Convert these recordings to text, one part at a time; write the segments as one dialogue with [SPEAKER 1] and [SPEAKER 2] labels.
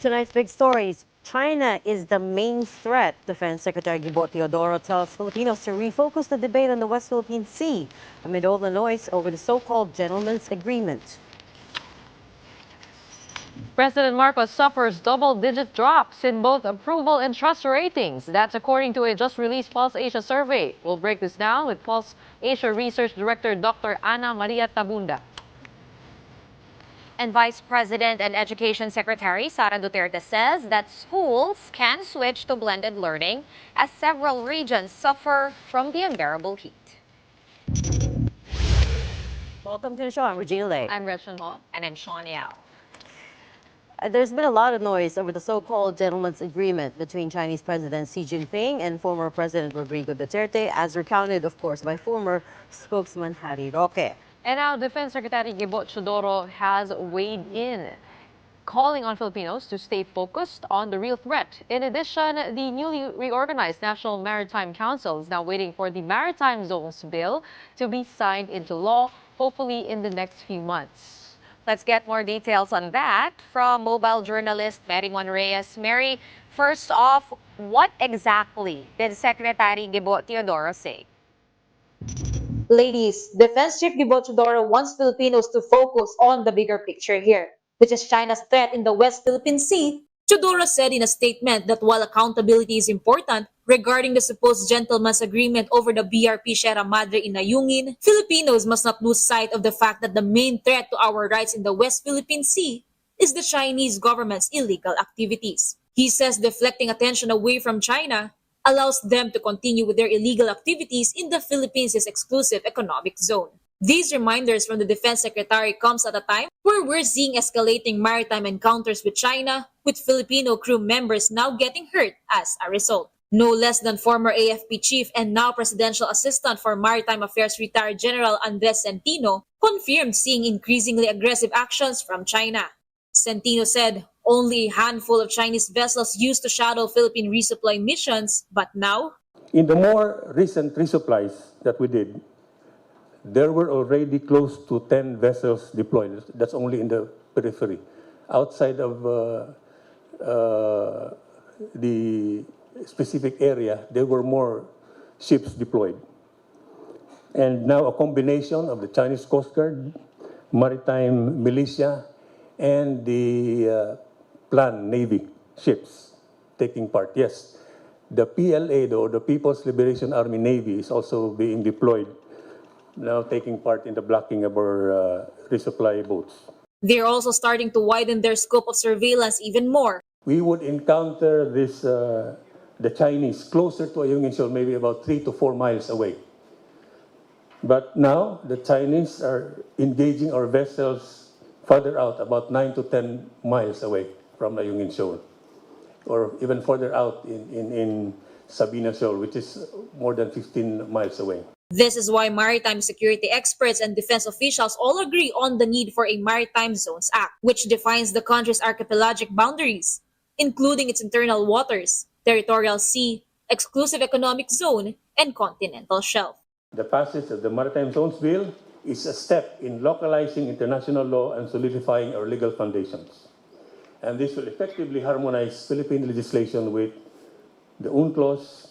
[SPEAKER 1] Tonight's big stories. China is the main threat. Defense Secretary Gibo Teodoro tells Filipinos to refocus the debate on the West Philippine Sea amid all the noise over the so-called gentleman's agreement.
[SPEAKER 2] President Marcos suffers double-digit drops in both approval and trust ratings. That's according to a just-released Pulse Asia survey. We'll break this down with Pulse Asia Research Director Dr. Ana Maria Tabunda.
[SPEAKER 3] And Vice President and Education Secretary Sara Duterte says that schools can switch to blended learning as several regions suffer from the unbearable heat.
[SPEAKER 1] Welcome to the show. I'm Regina.
[SPEAKER 3] I'm Gretchen. And I'm Shawn.
[SPEAKER 1] There's been a lot of noise over the so-called gentleman's agreement between Chinese President Xi Jinping and former President Rodrigo Duterte, as recounted, of course, by former spokesman Harry Roque.
[SPEAKER 2] And now Defense Secretary Gibo Teodoro has weighed in, calling on Filipinos to stay focused on the real threat. In addition, the newly reorganized National Maritime Council is now waiting for the Maritime Zones Bill to be signed into law, hopefully in the next few months.
[SPEAKER 3] Let's get more details on that from mobile journalist Mary Reyes. Mary, first off, what exactly did Secretary Gibo Teodoro say?
[SPEAKER 4] Ladies, Defense Chief Gibo Teodoro wants Filipinos to focus on the bigger picture here, which is China's threat in the West Philippine Sea. Teodoro said in a statement that while accountability is important regarding the supposed gentleman's agreement over the BRP Sierra Madre in Ayungin, Filipinos must not lose sight of the fact that the main threat to our rights in the West Philippine Sea is the Chinese government's illegal activities. He says deflecting attention away from China allows them to continue with their illegal activities in the Philippines' exclusive economic zone. These reminders from the Defense Secretary comes at a time where we're seeing escalating maritime encounters with China, with Filipino crew members now getting hurt as a result. No less than former AFP chief and now presidential assistant for maritime affairs retired General Andres Centino confirmed seeing increasingly aggressive actions from China. Centino said only a handful of Chinese vessels used to shadow Philippine resupply missions, but now,
[SPEAKER 5] in the more recent resupplies that we did, there were already close to 10 vessels deployed. That's only in the periphery. Outside of the specific area, there were more ships deployed. And now a combination of the Chinese Coast Guard, maritime militia, and the planned Navy ships taking part. Yes, the PLA, though, the People's Liberation Army Navy, is also being deployed, now taking part in the blocking of our resupply boats.
[SPEAKER 4] they're also starting to widen their scope of surveillance even more.
[SPEAKER 5] We would encounter this, the Chinese closer to Ayungin Shoal, maybe about 3 to 4 miles away. But now the Chinese are engaging our vessels further out, about 9 to 10 miles away from Ayungin Shoal, or even further out in Sabina Shoal, which is more than 15 miles away.
[SPEAKER 4] This is why maritime security experts and defense officials all agree on the need for a Maritime Zones Act, which defines the country's archipelagic boundaries, including its internal waters, territorial sea, exclusive economic zone, and continental shelf.
[SPEAKER 5] The passage of the Maritime Zones Bill is a step in localizing international law and solidifying our legal foundations. And this will effectively harmonize Philippine legislation with the UNCLOS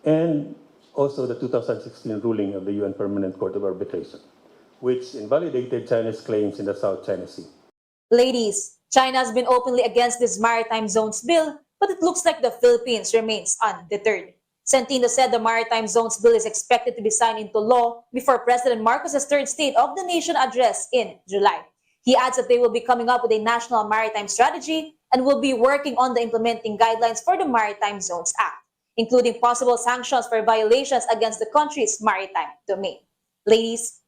[SPEAKER 5] and also the 2016 ruling of the UN Permanent Court of Arbitration, which invalidated China's claims in the South China Sea.
[SPEAKER 4] Ladies, China has been openly against this Maritime Zones Bill, but it looks like the Philippines remains undeterred. Centino said the Maritime Zones Bill is expected to be signed into law before President Marcos's third State of the Nation address in July. He adds that they will be coming up with a national maritime strategy and will be working on the implementing guidelines for the Maritime Zones Act, including possible sanctions for violations against the country's maritime domain. Ladies.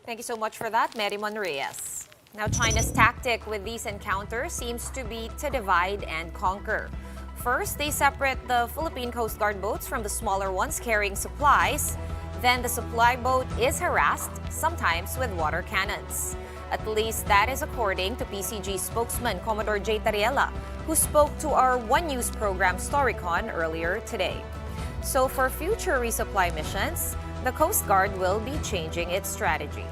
[SPEAKER 3] Thank you so much for that, Mary Reyes. Now, China's tactic with these encounters seems to be to divide and conquer. First, they separate the Philippine Coast Guard boats from the smaller ones carrying supplies. Then the supply boat is harassed, sometimes with water cannons. At least that is according to PCG spokesman Commodore J. Tariela, who spoke to our One News program Storycon earlier today. So for future resupply missions, the Coast Guard will be changing its strategy.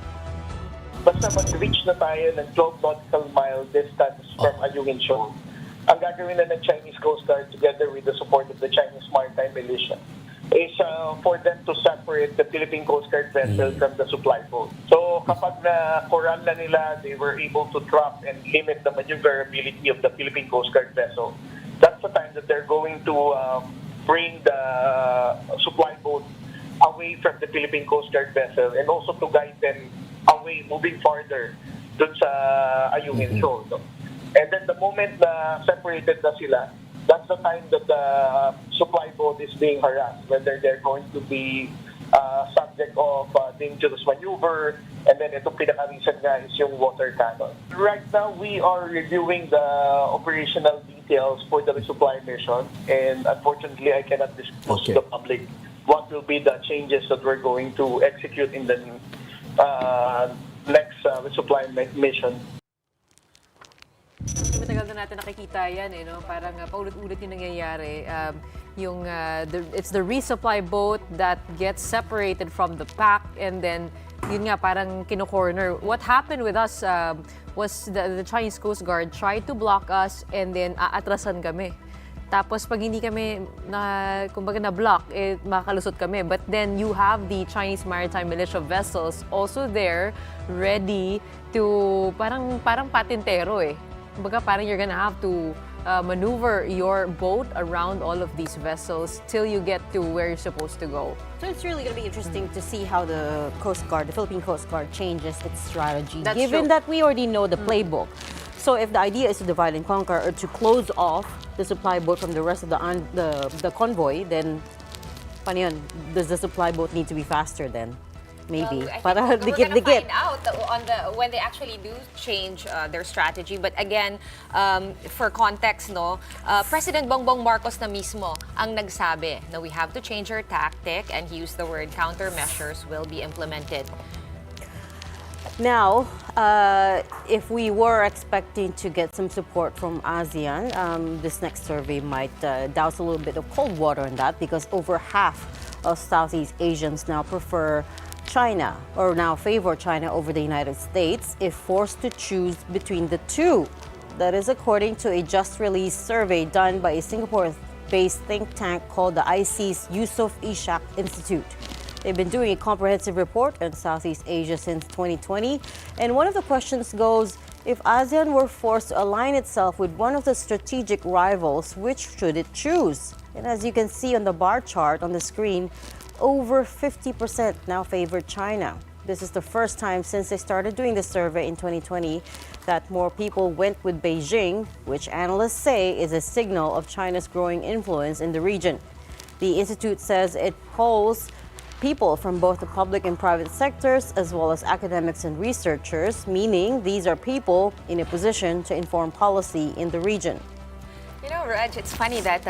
[SPEAKER 6] basta mag-reach na tayo ng 12 nautical mile distance from Ayungin Shoal, ang gagawin na ng Chinese Coast Guard together with the support of the Chinese Maritime Militia is for them to separate the Philippine Coast Guard vessel from the supply boat. So kapag na-corral na nila, they were able to trap and limit the maneuverability of the Philippine Coast Guard vessel. That's the time that they're going to bring the supply boat away from the Philippine Coast Guard vessel and also to guide them away, moving farther dun sa Ayungin Shoal. No? And then the moment na separated na sila, that's the time that the supply boat is being harassed, whether they're going to be subject of dangerous maneuver, and then itong pinaka-reason nga is yung water cannon. Right now, we are reviewing the operational details for the resupply mission, and unfortunately, I cannot disclose to the public what will be the changes that we're going to execute in the next resupply mission.
[SPEAKER 2] Matagal na natin nakikita yan, no? Parang paulit-ulit yung nangyayari. It's the resupply boat that gets separated from the pack and then yun nga parang kino-corner. What happened with us was the Chinese Coast Guard tried to block us and then aatrasan kami. Tapos pag hindi kami kumbaga na-block, makalusot kami. But then you have the Chinese Maritime Militia vessels also there ready to parang patintero eh. Kumbaga parang you're gonna have to maneuver your boat around all of these vessels till you get to where you're supposed to go.
[SPEAKER 1] So it's really going to be interesting to see how the Coast Guard, the Philippine Coast Guard, changes its strategy.
[SPEAKER 2] That's
[SPEAKER 1] given
[SPEAKER 2] true.
[SPEAKER 1] that we already know the playbook. So if the idea is to divide and conquer or to close off the supply boat from the rest of the convoy, then paano yun? Does the supply boat need to be faster then? Maybe.
[SPEAKER 3] Well, I think we're gonna
[SPEAKER 1] dikit.
[SPEAKER 3] find out when they actually do change their strategy. But again, for context, no, President Bongbong Marcos na mismo ang nagsabi na we have to change our tactic, and he used the word countermeasures will be implemented.
[SPEAKER 1] Now, if we were expecting to get some support from ASEAN, this next survey might douse a little bit of cold water in that, because over half of Southeast Asians now prefer China, or now favor China over the United States if forced to choose between the two. That is according to a just released survey done by a Singapore-based think tank called the IC's Yusof Ishak Institute. They've been doing a comprehensive report on Southeast Asia since 2020, and one of the questions goes, if ASEAN were forced to align itself with one of the strategic rivals, which should it choose? And as you can see on the bar chart on the screen, over 50% now favor China. This is the first time since they started doing the survey in 2020 that more people went with Beijing, which analysts say is a signal of China's growing influence in the region. The institute says it polls people from both the public and private sectors, as well as academics and researchers, meaning these are people in a position to inform policy in the region.
[SPEAKER 3] You know, Reg, it's funny that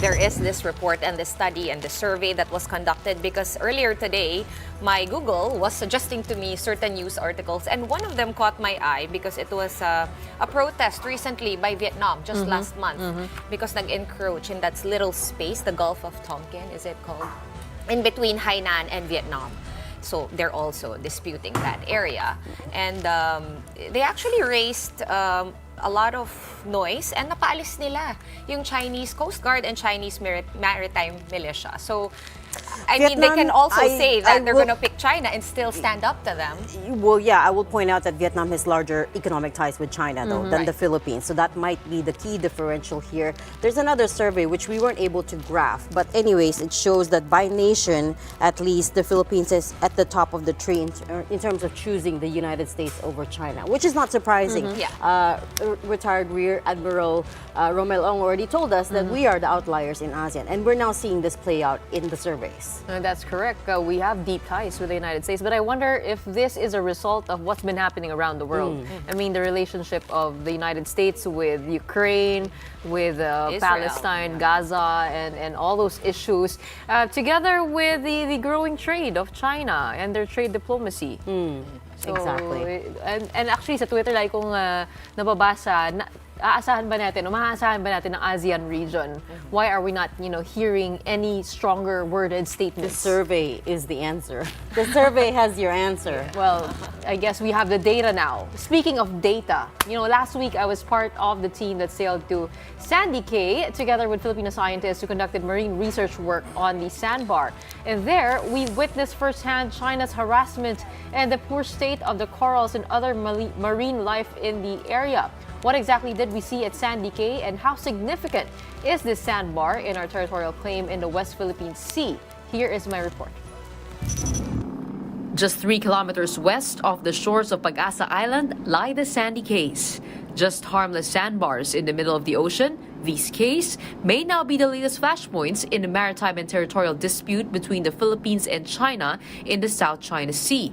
[SPEAKER 3] there is this report and this study and the survey that was conducted, because earlier today, my Google was suggesting to me certain news articles, and one of them caught my eye because it was a protest recently by Vietnam just last month, because nag-encroach in that little space, the Gulf of Tonkin, is it called? In between Hainan and Vietnam. So they're also disputing that area. And they actually raised a lot of noise, and napaalis nila yung Chinese Coast Guard and Chinese Maritime Militia. So, I mean, they can also say that they're going to pick China and still stand up to them.
[SPEAKER 1] Well, yeah, I will point out that Vietnam has larger economic ties with China, though, than the Philippines. So that might be the key differential here. There's another survey which we weren't able to graph. But anyways, it shows that by nation, at least, the Philippines is at the top of the tree in terms of choosing the United States over China, which is not surprising. Retired Rear Admiral Romel Ong already told us that we are the outliers in ASEAN. And we're now seeing this play out in the surveys.
[SPEAKER 2] That's correct. We have deep ties with the United States, but I wonder if this is a result of what's been happening around the world. I mean, the relationship of the United States with Ukraine, with Palestine, Gaza, and all those issues, together with the growing trade of China and their trade diplomacy.
[SPEAKER 1] Exactly.
[SPEAKER 2] And actually, sa Twitter, like kung nababasa, aasahan ba natin o maaasahan ba natin ng ASEAN region? Why are we not, hearing any stronger worded
[SPEAKER 1] The
[SPEAKER 2] statements?
[SPEAKER 1] survey is the answer. The survey has your answer.
[SPEAKER 2] Well, I guess we have the data now. Speaking of data, last week I was part of the team that sailed to Sand Cay together with Filipino scientists who conducted marine research work on the sandbar. And there, we witnessed firsthand China's harassment and the poor state of the corals and other marine life in the area. What exactly did we see at Sand Cay, and how significant is this sandbar in our territorial claim in the West Philippine Sea? Here is my report. Just 3 kilometers west of the shores of Pag-asa Island lie the sandy cays. Just harmless sandbars in the middle of the ocean, these cays may now be the latest flashpoints in the maritime and territorial dispute between the Philippines and China in the South China Sea.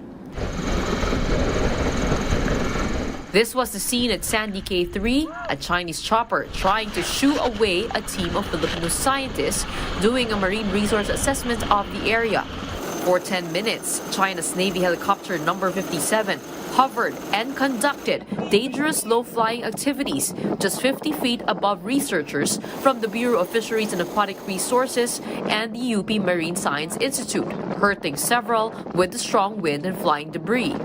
[SPEAKER 2] This was the scene at Sand Cay 3, a Chinese chopper trying to shoo away a team of Filipino scientists doing a marine resource assessment of the area. For 10 minutes, China's Navy helicopter number 57 hovered and conducted dangerous low-flying activities just 50 feet above researchers from the Bureau of Fisheries and Aquatic Resources and the UP Marine Science Institute, hurting several with the strong wind and flying debris.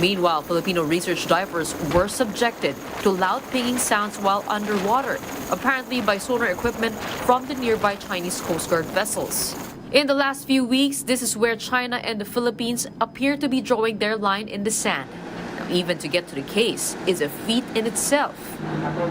[SPEAKER 2] Meanwhile, Filipino research divers were subjected to loud pinging sounds while underwater, apparently by sonar equipment from the nearby Chinese Coast Guard vessels. In the last few weeks, this is where China and the Philippines appear to be drawing their line in the sand. Even to get to the case is a feat in itself.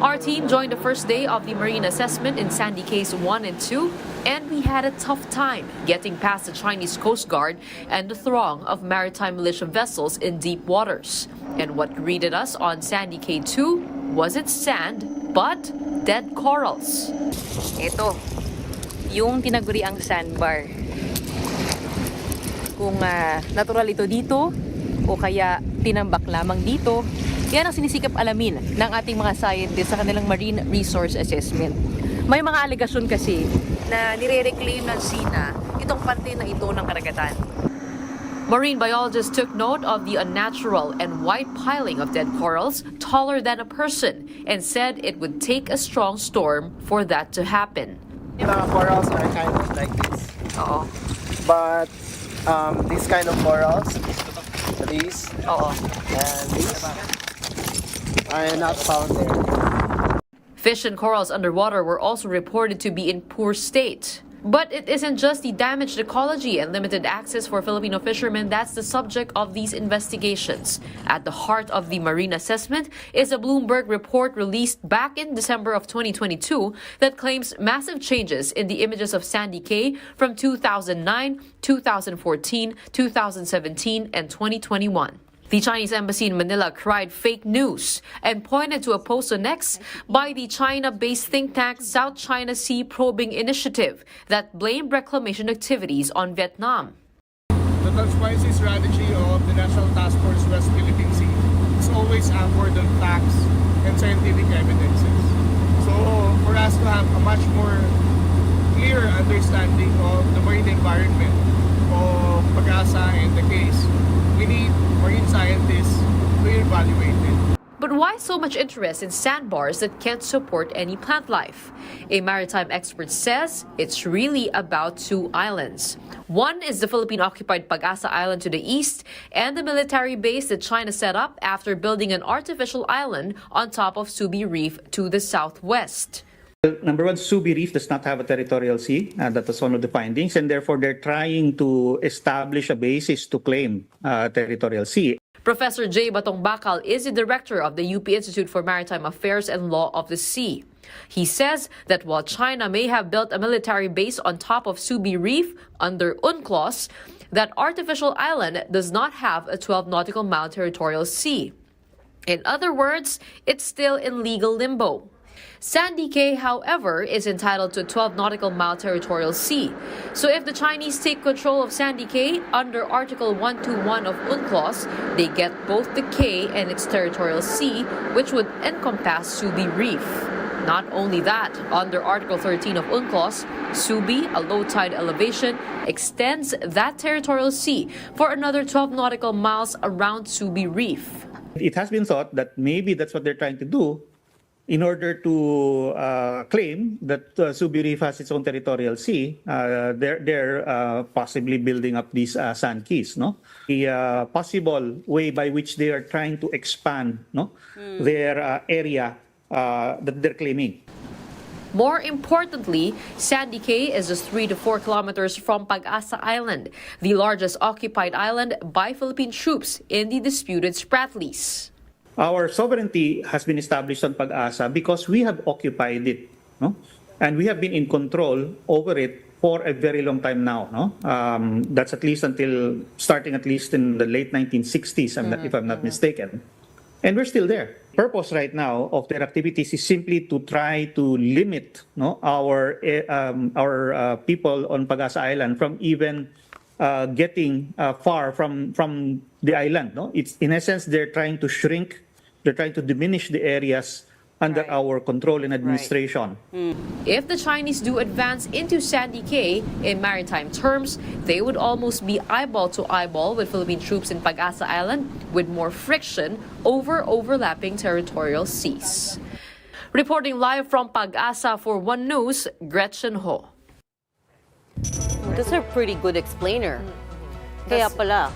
[SPEAKER 2] Our team joined the first day of the marine assessment in Sandy Cays 1 and 2, and we had a tough time getting past the Chinese Coast Guard and the throng of maritime militia vessels in deep waters. And what greeted us on Sandy Cay 2 wasn't sand, but dead corals.
[SPEAKER 7] Ito, yung tinaguriang sandbar. Kung natural ito dito, o kaya tinambak lamang dito, yan ang sinisikap alamin ng ating mga scientists sa kanilang marine resource assessment. May mga alegasyon kasi na nire-reclaim ng SINA itong parte na ito ng karagatan.
[SPEAKER 2] Marine biologists took note of the unnatural and wide piling of dead corals taller than a person and said it would take a strong storm for that to happen.
[SPEAKER 8] The corals are kind of like this. But these kind of corals, these and these are not found there.
[SPEAKER 2] Fish and corals underwater were also reported to be in poor state. But it isn't just the damaged ecology and limited access for Filipino fishermen that's the subject of these investigations. At the heart of the marine assessment is a Bloomberg report released back in December of 2022 that claims massive changes in the images of Sandy Cay from 2009, 2014, 2017, and 2021. The Chinese embassy in Manila cried fake news and pointed to a post on X by the China-based think tank South China Sea Probing Initiative that blamed reclamation activities on Vietnam.
[SPEAKER 9] The transparency strategy of the National Task Force West Philippine Sea is always anchored on facts and scientific evidences. So for us to have a much more clear understanding of the marine environment of Pag-asa and the case, we need marine scientists to evaluate it.
[SPEAKER 2] But why so much interest in sandbars that can't support any plant life? A maritime expert says it's really about two islands. One is the Philippine-occupied Pag-asa Island to the east and the military base that China set up after building an artificial island on top of Subi Reef to the southwest.
[SPEAKER 10] Number one, Subi Reef does not have a territorial sea. That was one of the findings, and therefore they're trying to establish a basis to claim territorial sea.
[SPEAKER 2] Professor J. Batong Bakal is the director of the UP Institute for Maritime Affairs and Law of the Sea. He says that while China may have built a military base on top of Subi Reef under UNCLOS, that artificial island does not have a 12 nautical mile territorial sea. In other words, it's still in legal limbo. Sandy Cay, however, is entitled to a 12 nautical mile territorial sea. So if the Chinese take control of Sandy Cay under Article 121 of UNCLOS, they get both the Cay and its territorial sea, which would encompass Subi Reef. Not only that, under Article 13 of UNCLOS, Subi, a low tide elevation, extends that territorial sea for another 12 nautical miles around Subi Reef.
[SPEAKER 10] It has been thought that maybe that's what they're trying to do in order to claim that Subi Reef has its own territorial sea, they're possibly building up these sand keys, no? The possible way by which they are trying to expand, no, their area that they're claiming.
[SPEAKER 2] More importantly, Sand Cay is just 3 to 4 kilometers from Pag-asa Island, the largest occupied island by Philippine troops in the disputed Spratlys.
[SPEAKER 10] Our sovereignty has been established on Pag-asa because we have occupied it, no? And we have been in control over it for a very long time now, no? That's at least starting at least in the late 1960s, if I'm not mistaken. And we're still there. Purpose right now of their activities is simply to try to limit, no, our people on Pag-asa Island from even getting far from the island. No, it's in essence they're trying to shrink, they're trying to diminish the areas under our control and administration.
[SPEAKER 2] If the Chinese do advance into Sand Cay, in maritime terms, they would almost be eyeball to eyeball with Philippine troops in Pag-asa Island, with more friction over overlapping territorial seas. Reporting live from Pag-asa for One News, Gretchen Ho.
[SPEAKER 1] That's a pretty good explainer. Kaya pala.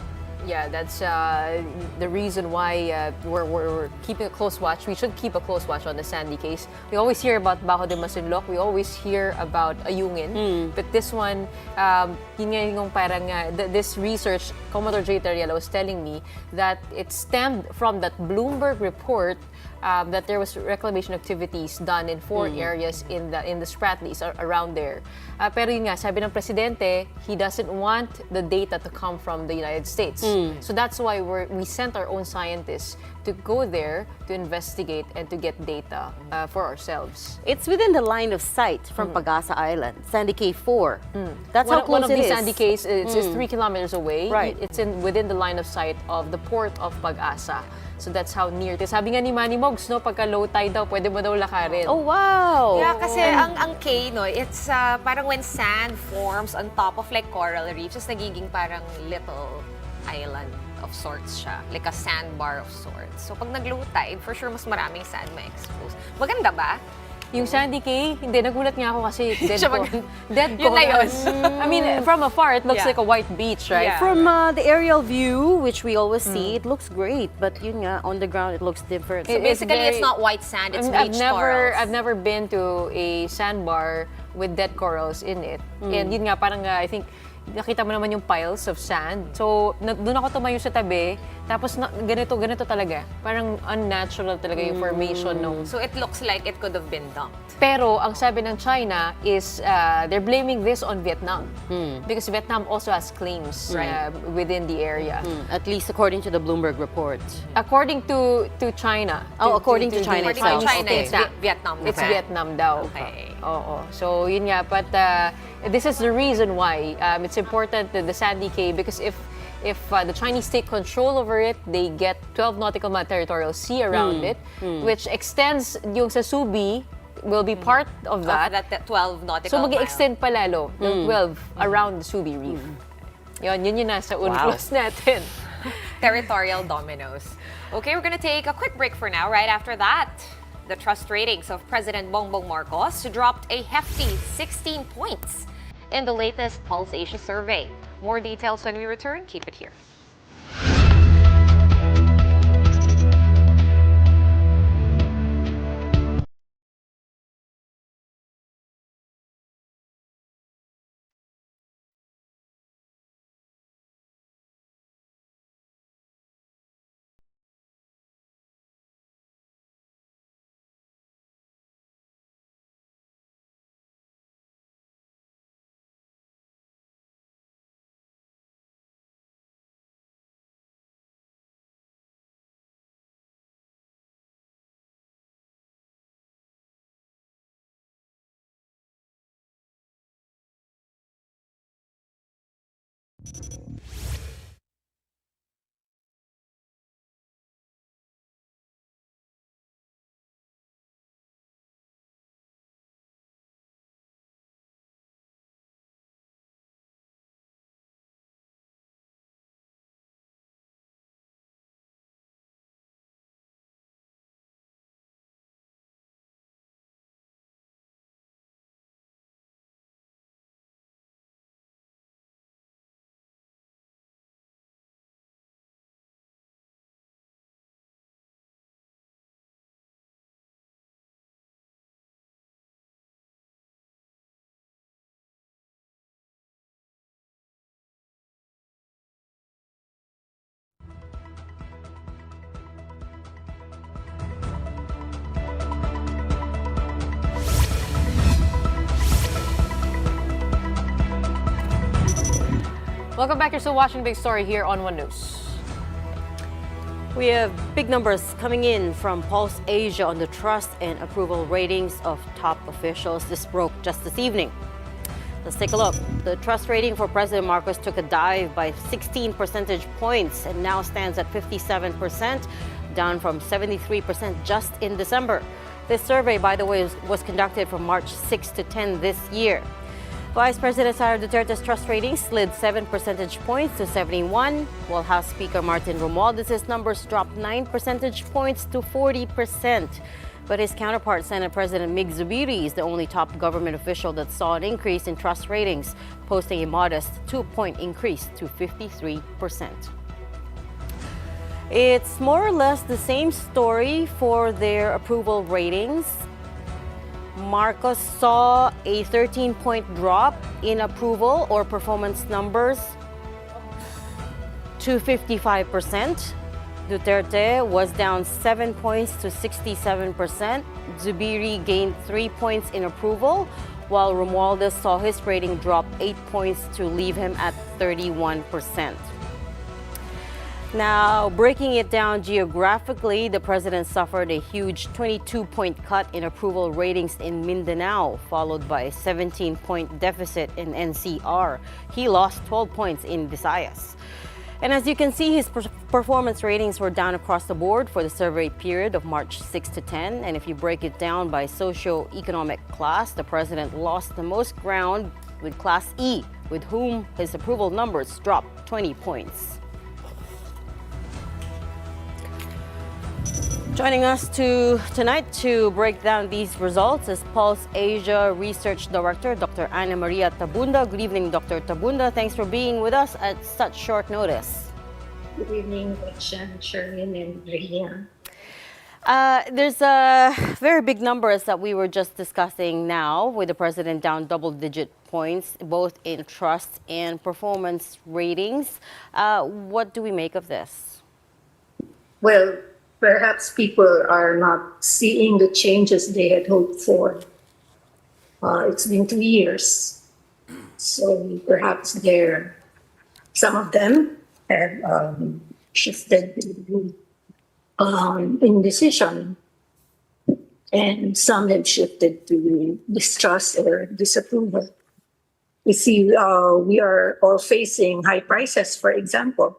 [SPEAKER 7] Yeah, that's the reason why we're keeping a close watch. We should keep a close watch on the Sandy case. We always hear about Bajo de Masinloc. We always hear about Ayungin. But this one, yun nga yung parang, this research, Commodore J. Terriela was telling me that it stemmed from that Bloomberg report that there was reclamation activities done in 4 areas in the Spratlys around there. Pero yun nga, sabi ng presidente, he doesn't want the data to come from the United States. So that's why we sent our own scientists to go there to investigate and to get data for ourselves.
[SPEAKER 1] It's within the line of sight from Pag-asa Island, Sandy Cay 4. That's how
[SPEAKER 7] One
[SPEAKER 1] close
[SPEAKER 7] of
[SPEAKER 1] it
[SPEAKER 7] these
[SPEAKER 1] is.
[SPEAKER 7] Sandy Cays, it's 3 kilometers away.
[SPEAKER 1] Right.
[SPEAKER 7] It's within the line of sight of the port of Pag-asa. So that's how near it is. Sabi nga ni Manny Mogs, no, pagka low tide daw, pwede mo daw lakarin.
[SPEAKER 1] Oh, wow!
[SPEAKER 3] Yeah, kasi ang Cay, no, it's parang when sand forms on top of like coral reefs, it's nagiging parang little island of sorts siya. Like a sandbar of sorts. So pag nag-low tide, for sure mas maraming sand ma-expose. Maganda ba?
[SPEAKER 7] Yung Sandy Cay, hindi, nagulat nga ako kasi dead
[SPEAKER 3] Siya
[SPEAKER 7] dead
[SPEAKER 3] Yun na yun.
[SPEAKER 7] I mean, from afar, it looks
[SPEAKER 3] Yeah.
[SPEAKER 7] like a white beach, right?
[SPEAKER 3] Yeah.
[SPEAKER 1] From the aerial view, which we always see, it looks great. But yun nga, on the ground, it looks different.
[SPEAKER 3] So basically, it's
[SPEAKER 7] very-
[SPEAKER 3] not white sand, it's
[SPEAKER 7] I've
[SPEAKER 3] bleached
[SPEAKER 7] never
[SPEAKER 3] corals.
[SPEAKER 7] I've never been to a sandbar with dead corals in it. And yun nga, parang I think nakita mo naman yung piles of sand. So, doon ako tumayo sa tabi, tapos ganito talaga. Parang unnatural talaga yung formation nung...
[SPEAKER 3] So it looks like it could have been dumped.
[SPEAKER 7] Pero, ang sabi ng China is they're blaming this on Vietnam. Because Vietnam also has claims within the area.
[SPEAKER 1] At least according to the Bloomberg report.
[SPEAKER 7] According to China.
[SPEAKER 1] Oh, according to China
[SPEAKER 3] According to
[SPEAKER 1] itself.
[SPEAKER 3] China,
[SPEAKER 1] Okay.
[SPEAKER 3] it's Vietnam.
[SPEAKER 7] It's
[SPEAKER 3] Okay.
[SPEAKER 7] Vietnam daw.
[SPEAKER 3] Okay.
[SPEAKER 7] Oo. So, yun nga. But this is the reason why it's important that the Sandy Cay, because if the Chinese take control over it, they get 12 nautical mile territorial sea around it, which extends yung sa Subi will be part of that.
[SPEAKER 3] Of that 12 nautical
[SPEAKER 7] So,
[SPEAKER 3] mile.
[SPEAKER 7] mag-extend pa lalo ng 12 around the Subi Reef. Yun yung nasa UNCLOS natin.
[SPEAKER 3] Territorial dominoes. Okay, we're gonna take a quick break for now. Right after that, the trust ratings of President Bongbong Marcos dropped a hefty 16 points in the latest Pulse Asia survey. More details when we return. Keep it here.
[SPEAKER 2] Welcome back. You're still watching Big Story here on One News.
[SPEAKER 1] We have big numbers coming in from Pulse Asia on the trust and approval ratings of top officials. This broke just this evening. Let's take a look. The trust rating for President Marcos took a dive by 16 percentage points and now stands at 57%, down from 73% just in December. This survey, by the way, was conducted from March 6 to 10 this year. Vice President Sara Duterte's trust rating slid 7 percentage points to 71, while House Speaker Martin Romualdez' numbers dropped 9 percentage points to 40%. But his counterpart, Senate President Mig Zubiri, is the only top government official that saw an increase in trust ratings, posting a modest 2-point increase to 53%. It's more or less the same story for their approval ratings. Marcos saw a 13-point drop in approval or performance numbers to 55%. Duterte was down 7 points to 67%. Zubiri gained 3 points in approval, while Romualdez saw his rating drop 8 points to leave him at 31%. Now, breaking it down geographically, the president suffered a huge 22-point cut in approval ratings in Mindanao, followed by a 17-point deficit in NCR. He lost 12 points in Visayas. And as you can see, his performance ratings were down across the board for the survey period of March 6 to 10. And if you break it down by socio-economic class, the president lost the most ground with Class E, with whom his approval numbers dropped 20 points. Joining us tonight to break down these results is Pulse Asia Research Director, Dr. Ana Maria Tabunda. Good evening, Dr. Tabunda. Thanks for being with us at such short notice.
[SPEAKER 11] Good evening, Gretchen, Shawn, and Regina.
[SPEAKER 1] There's very big numbers that we were just discussing now, with the president down double-digit points, both in trust and performance ratings. What do we make of this?
[SPEAKER 11] Well, perhaps people are not seeing the changes they had hoped for. It's been 2 years, so perhaps some of them have shifted in decision, and some have shifted to distrust or disapproval. We see we are all facing high prices, for example.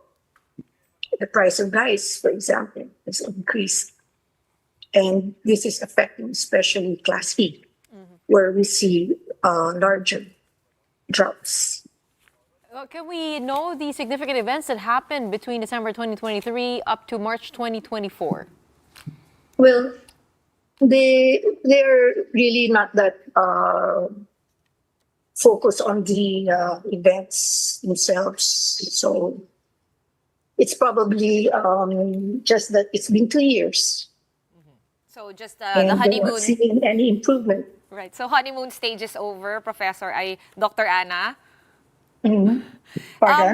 [SPEAKER 11] The price of rice, for example, has increased. And this is affecting especially Class E, where we see larger drops.
[SPEAKER 2] Can we know the significant events that happened between December 2023 up to March 2024?
[SPEAKER 11] Well, they're really not that focused on the events themselves. So it's probably just that it's been 2 years.
[SPEAKER 3] So just
[SPEAKER 11] And
[SPEAKER 3] the
[SPEAKER 11] we're not
[SPEAKER 3] honeymoon.
[SPEAKER 11] seeing any improvement.
[SPEAKER 3] Right. So honeymoon stage is over, Professor. Dr. Ana.
[SPEAKER 11] Pardon?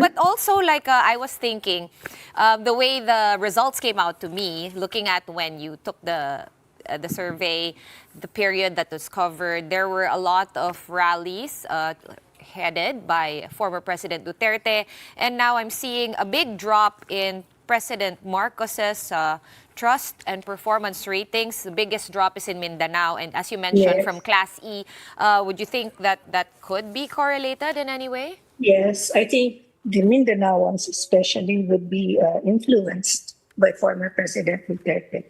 [SPEAKER 3] But also, I was thinking, the way the results came out to me, looking at when you took the survey, the period that was covered, there were a lot of rallies headed by former President Duterte. And now I'm seeing a big drop in President Marcos's trust and performance ratings. The biggest drop is in Mindanao. And as you mentioned,
[SPEAKER 11] Yes.
[SPEAKER 3] from Class E, would you think that could be correlated in any way?
[SPEAKER 11] Yes, I think the Mindanao ones especially would be influenced by former President Duterte.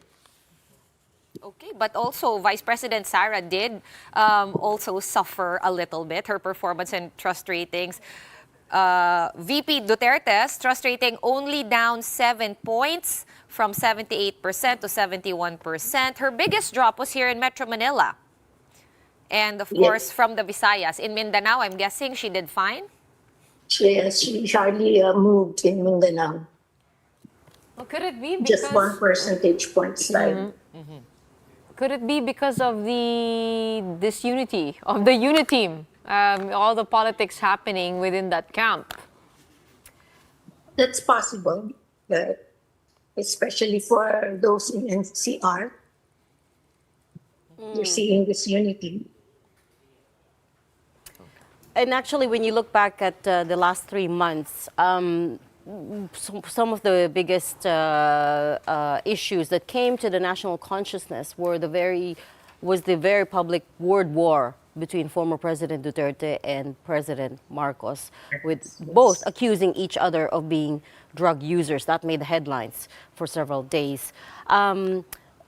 [SPEAKER 3] Okay, but also Vice President Sara did also suffer a little bit, her performance and trust ratings. VP Duterte's trust rating only down 7 points from 78% to 71%. Her biggest drop was here in Metro Manila. And of course, from the Visayas. In Mindanao, I'm guessing she did fine?
[SPEAKER 11] She hardly moved in Mindanao.
[SPEAKER 2] Well, could it be because
[SPEAKER 11] Just 1 percentage point slide.
[SPEAKER 2] Could it be because of the disunity of the unit team? All the politics happening within that camp.
[SPEAKER 11] That's possible, but especially for those in NCR, you're seeing this unity.
[SPEAKER 1] And actually, when you look back at the last 3 months, some of the biggest issues that came to the national consciousness was the very public word war between former President Duterte and President Marcos, with both accusing each other of being drug users. That made the headlines for several days.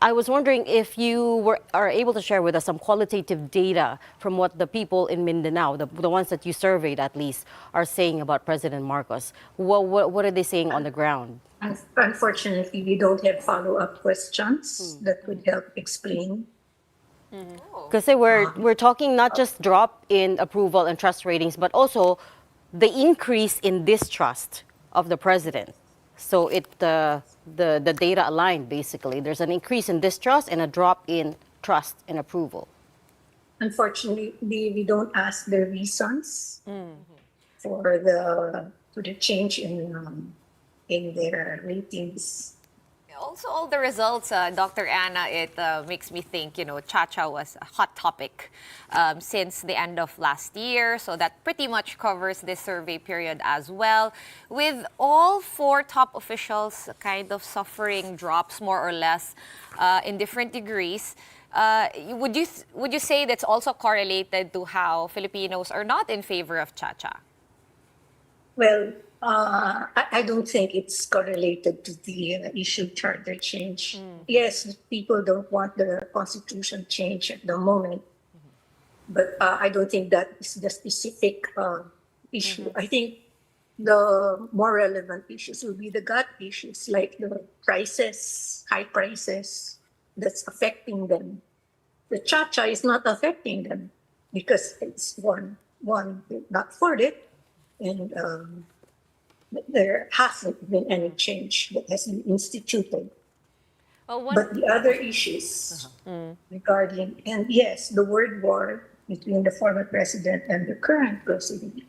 [SPEAKER 1] I was wondering if you are able to share with us some qualitative data from what the people in Mindanao, the ones that you surveyed at least, are saying about President Marcos. What are they saying on the ground?
[SPEAKER 11] Unfortunately, we don't have follow-up questions that could help explain.
[SPEAKER 1] Because we're talking not just drop in approval and trust ratings, but also the increase in distrust of the president. So the data aligned, basically. There's an increase in distrust and a drop in trust and approval.
[SPEAKER 11] Unfortunately, we don't ask the reasons for the change in their ratings.
[SPEAKER 3] Also, all the results, Dr. Anna, it makes me think, Cha-Cha was a hot topic since the end of last year. So that pretty much covers this survey period as well. With all 4 top officials kind of suffering drops more or less in different degrees, would you say that's also correlated to how Filipinos are not in favor of Cha-Cha?
[SPEAKER 11] Well, I don't think it's correlated to the issue charter change. Yes, people don't want the constitution change at the moment, but I don't think that is the specific issue. I think the more relevant issues will be the gut issues, like the prices, high prices, that's affecting them. The Cha-Cha is not affecting them because it's one did not afford it, and there hasn't been any change that has been instituted. But the other issues regarding, and yes, the word war between the former president and the current president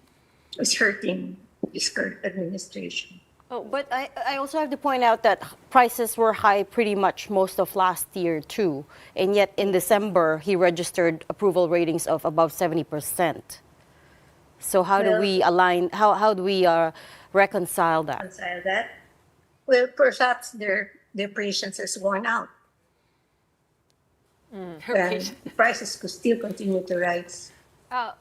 [SPEAKER 11] is hurting this current administration.
[SPEAKER 1] Oh, but I also have to point out that prices were high pretty much most of last year too. And yet in December, he registered approval ratings of above 70%. So how do we align, how do we reconcile that?
[SPEAKER 11] Well, perhaps their patience has worn out. And the prices could still continue to rise.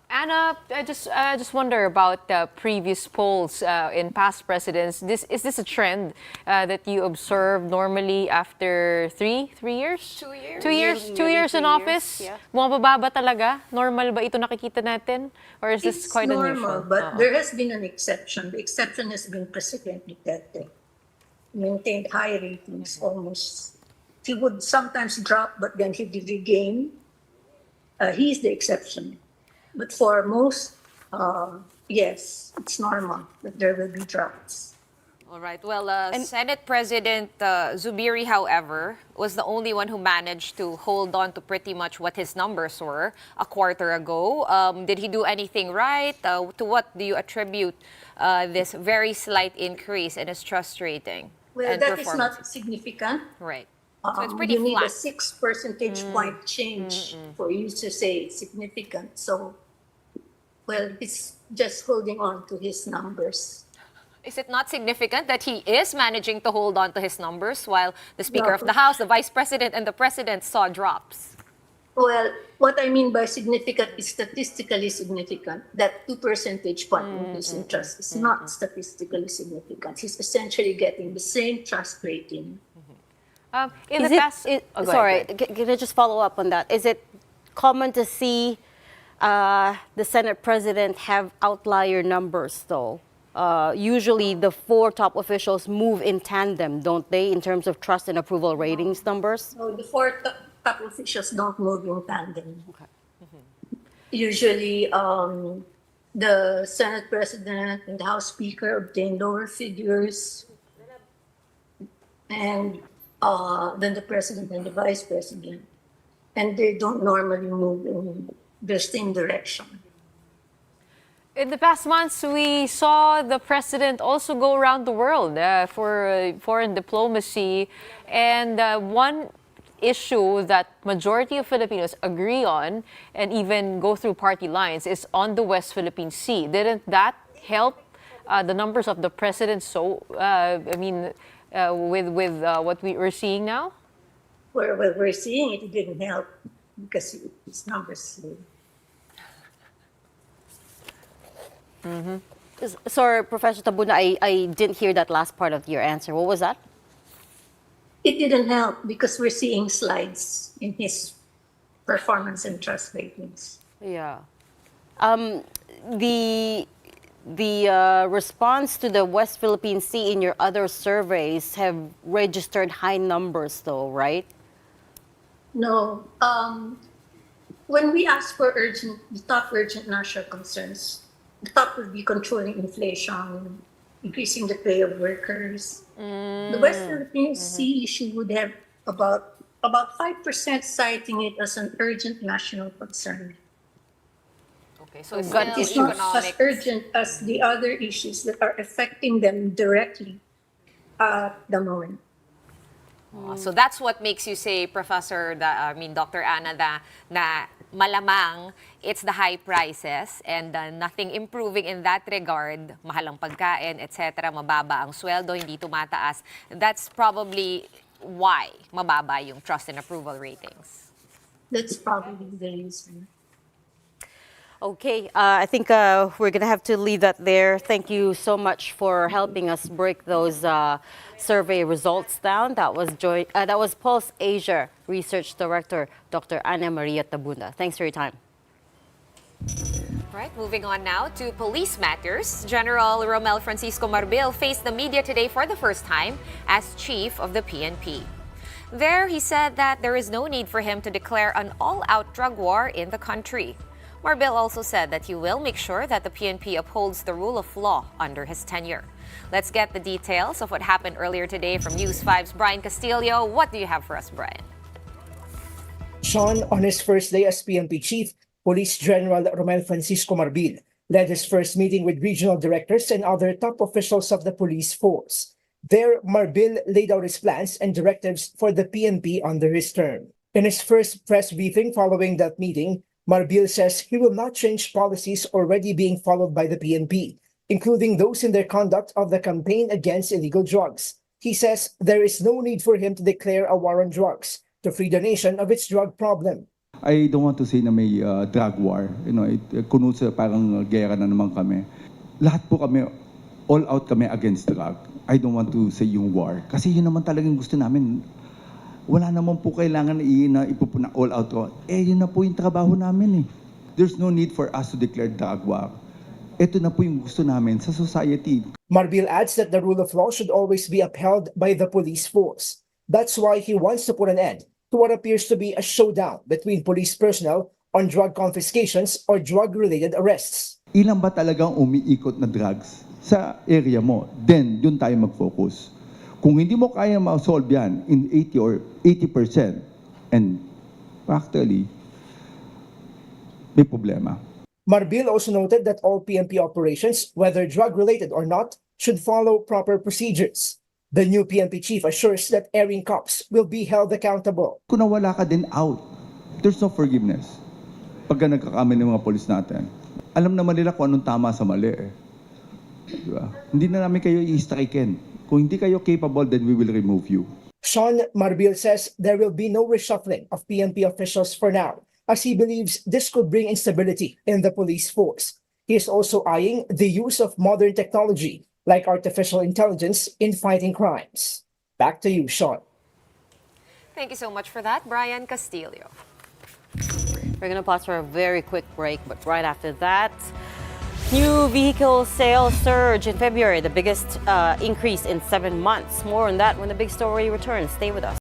[SPEAKER 2] Anna, I just wonder about previous polls in past presidents. Is this a trend that you observe normally after three years?
[SPEAKER 3] 2 years.
[SPEAKER 2] 2 years, 2 years in office?
[SPEAKER 1] Yeah.
[SPEAKER 2] Bumababa talaga? Normal ba ito nakikita natin? Or is this quite
[SPEAKER 11] normal,
[SPEAKER 2] unusual?
[SPEAKER 11] but there has been an exception. The exception has been President Duterte. Maintained high ratings almost. He would sometimes drop, but then he did regain. He's the exception. But for most, yes, it's normal that there will be drops.
[SPEAKER 3] All right. Well, Senate President Zubiri, however, was the only one who managed to hold on to pretty much what his numbers were a quarter ago. Did he do anything right? To what do you attribute this very slight increase in his trust rating?
[SPEAKER 11] Well,
[SPEAKER 3] and
[SPEAKER 11] that is not significant.
[SPEAKER 3] Right. So it's pretty
[SPEAKER 11] you need
[SPEAKER 3] flat.
[SPEAKER 11] a 6 percentage point change for you to say it's significant. So, well, it's just holding on to his numbers.
[SPEAKER 3] Is it not significant that he is managing to hold on to his numbers while the Speaker of the House, the Vice President, and the President saw drops?
[SPEAKER 11] Well, what I mean by significant is statistically significant. That 2 percentage point increase in trust is not statistically significant. He's essentially getting the same trust rating.
[SPEAKER 2] In the past,
[SPEAKER 1] sorry, can I just follow up on that? Is it common to see the Senate President have outlier numbers, though? Usually the 4 top officials move in tandem, don't they, in terms of trust and approval ratings numbers?
[SPEAKER 11] So the 4 top officials don't move in tandem.
[SPEAKER 1] Okay.
[SPEAKER 11] Usually, the Senate President and the House Speaker obtain lower figures, and then the President and the Vice President. And they don't normally move in the same direction.
[SPEAKER 2] in the past months, we saw the president also go around the world for foreign diplomacy. And one issue that majority of Filipinos agree on and even go through party lines is on the West Philippine Sea. Didn't that help the numbers of the president? So, with what we're seeing now?
[SPEAKER 11] Where we're seeing it didn't help because its numbers.
[SPEAKER 1] Sorry, Professor Tabunda, I didn't hear that last part of your answer. What was that?
[SPEAKER 11] It didn't help because we're seeing slides in his performance and trust ratings.
[SPEAKER 1] Yeah. The response to the West Philippine Sea in your other surveys have registered high numbers, though, right?
[SPEAKER 11] No. When we ask for the top urgent national concerns, the top would be controlling inflation, increasing the pay of workers. The West Philippine Sea issue would have about 5% citing it as an urgent national concern.
[SPEAKER 3] Okay, so it's
[SPEAKER 11] It's
[SPEAKER 3] still
[SPEAKER 11] not as
[SPEAKER 3] economic.
[SPEAKER 11] urgent as the other issues that are affecting them directly at the moment.
[SPEAKER 3] So that's what makes you say, Dr. Ana, na malamang it's the high prices and nothing improving in that regard, mahal ang pagkain, etc., mababa ang sweldo, hindi tumataas. That's probably why mababa yung trust and approval ratings.
[SPEAKER 11] That's probably the reason.
[SPEAKER 1] Okay, I think we're going to have to leave that there. Thank you so much for helping us break those survey results down. That was Pulse Asia Research Director, Dr. Ana Maria Tabunda. Thanks for your time.
[SPEAKER 3] Right, moving on now to police matters. General Romel Francisco Marbil faced the media today for the first time as chief of the PNP. There, he said that there is no need for him to declare an all-out drug war in the country. Marbil also said that he will make sure that the PNP upholds the rule of law under his tenure. Let's get the details of what happened earlier today from News 5's Brian Castillo. What do you have for us, Brian?
[SPEAKER 12] Shawn, on his first day as PNP chief, Police General Romel Francisco Marbil led his first meeting with regional directors and other top officials of the police force. There, Marbil laid out his plans and directives for the PNP under his term. In his first press briefing following that meeting, Marbil says he will not change policies already being followed by the PNP, including those in their conduct of the campaign against illegal drugs. He says there is no need for him to declare a war on drugs to free the nation of its drug problem.
[SPEAKER 13] I don't want to say na may drug war. Kunutsa parang gera na naman kami. Lahat po kami, all out kami against drug. I don't want to say yung war. Kasi yun naman talagang gusto namin. Wala naman po kailangan na ipupuna all out ko. Yun na po yung trabaho namin eh. There's no need for us to declare drug war. Ito na po yung gusto namin sa society.
[SPEAKER 12] Marbil adds that the rule of law should always be upheld by the police force. That's why he wants to put an end to what appears to be a showdown between police personnel on drug confiscations or drug-related arrests.
[SPEAKER 13] Ilan ba talagang umiikot na drugs sa area mo? Then, yun tayo mag-focus. Kung hindi mo kaya ma-solve yan in 80 or 80%, and practically, may problema.
[SPEAKER 12] Marbil also noted that all PNP operations, whether drug-related or not, should follow proper procedures. The new PNP chief assures that erring cops will be held accountable.
[SPEAKER 13] Kung nawala ka din out, there's no forgiveness. Pagka nagkakamali ng mga polis natin, alam naman nila kung anong tama sa mali eh. Diba? Hindi na namin kayo i-striken. Kung hindi kayo capable, then we will remove you.
[SPEAKER 12] Shawn, Marbil says there will be no reshuffling of PNP officials for now, as he believes this could bring instability in the police force. He is also eyeing the use of modern technology, like artificial intelligence, in fighting crimes. Back to you, Shawn.
[SPEAKER 3] Thank you so much for that, Brian Castillo.
[SPEAKER 1] We're going to pause for a very quick break, but right after that, new vehicle sales surge in February, the biggest increase in 7 months. More on that when the big story returns. Stay with us.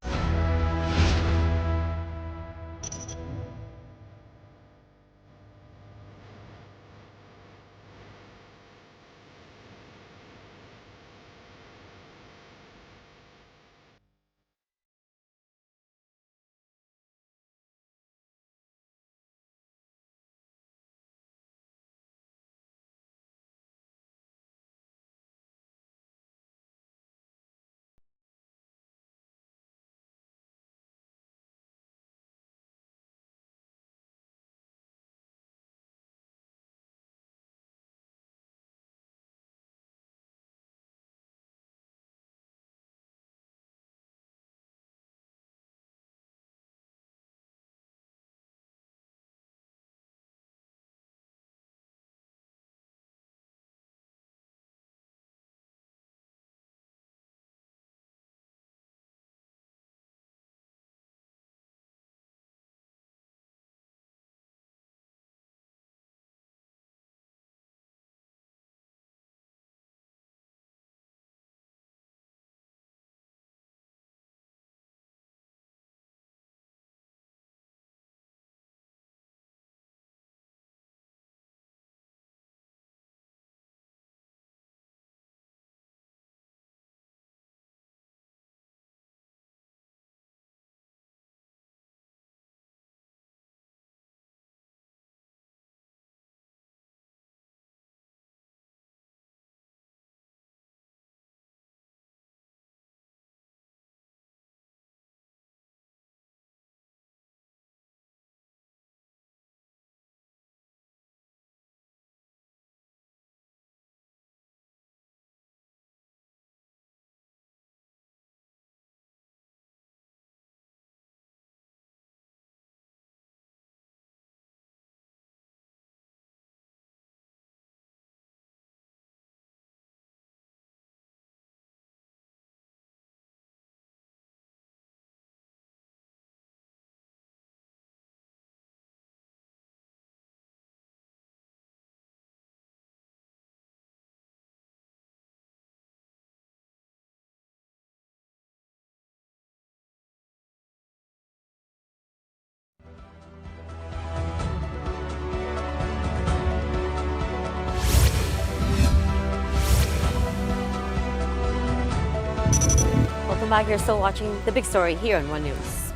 [SPEAKER 1] welcome back. You're still watching The Big Story here on One News.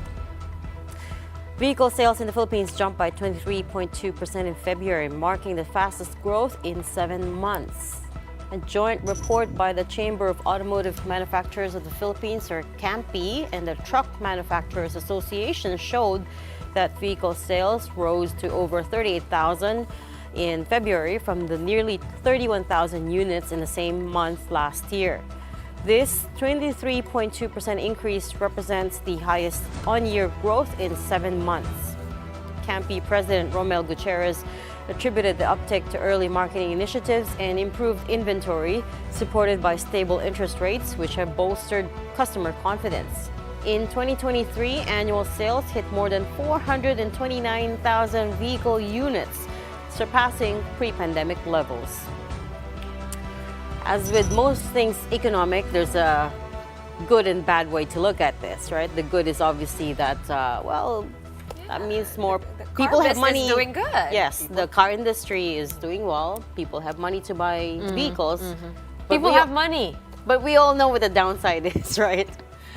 [SPEAKER 1] Vehicle sales in the Philippines jumped by 23.2% in February, marking the fastest growth in 7 months. A joint report by the Chamber of Automotive Manufacturers of the Philippines, or CAMPI, and the Truck Manufacturers Association showed that vehicle sales rose to over 38,000 in February from the nearly 31,000 units in the same month last year. This 23.2% increase represents the highest on-year growth in 7 months. CAMPI President Romel Gutierrez attributed the uptick to early marketing initiatives and improved inventory, supported by stable interest rates, which have bolstered customer confidence. In 2023, annual sales hit more than 429,000 vehicle units, surpassing pre-pandemic levels. As with most things economic, there's a good and bad way to look at this, right? The good is obviously that, that means more people have money.
[SPEAKER 3] Doing good.
[SPEAKER 1] Yes, the car industry is doing well. People have money to buy vehicles. But
[SPEAKER 2] People have money.
[SPEAKER 1] But we all know what the downside is, right?